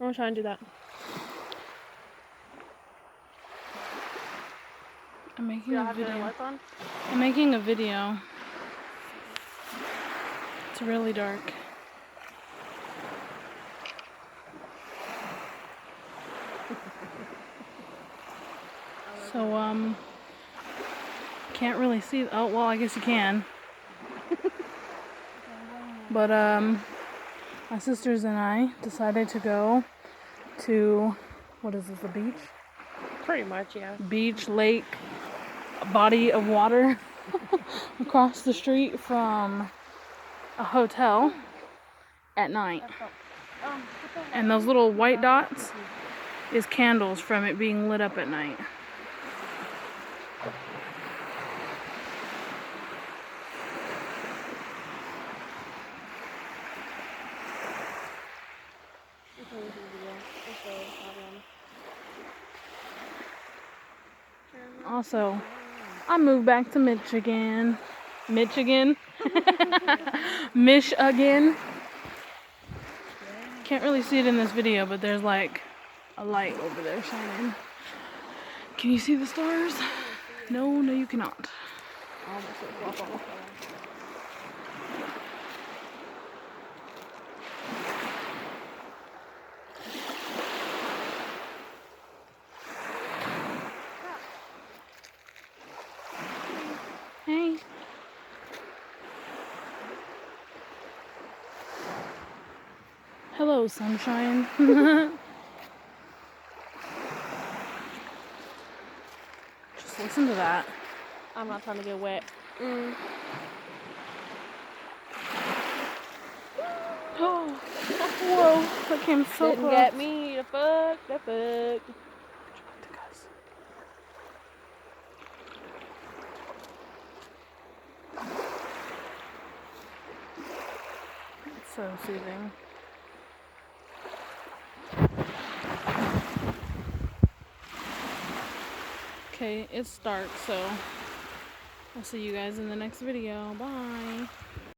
I'm gonna try and do that. I'm making Do I a have the video. lights on? I'm making a video. It's really dark. So, can't really see. Oh, well, I guess you can. But, my sisters and I decided to go to, what is this, the beach? Pretty much, yeah. Beach, lake, body of water across the street from a hotel at night. And those little white dots is candles from it being lit up at night. Also, I moved back to Michigan. Michigan? Michigan. Can't really see it in this video, but there's like a light over there shining. Can you see the stars? No, you cannot. Hey. Hello, sunshine. Just listen to that. I'm not trying to get wet. Oh, whoa, that came so Didn't close. get me. The fuck. It's so soothing. Okay, it's dark, so I'll see you guys in the next video. Bye.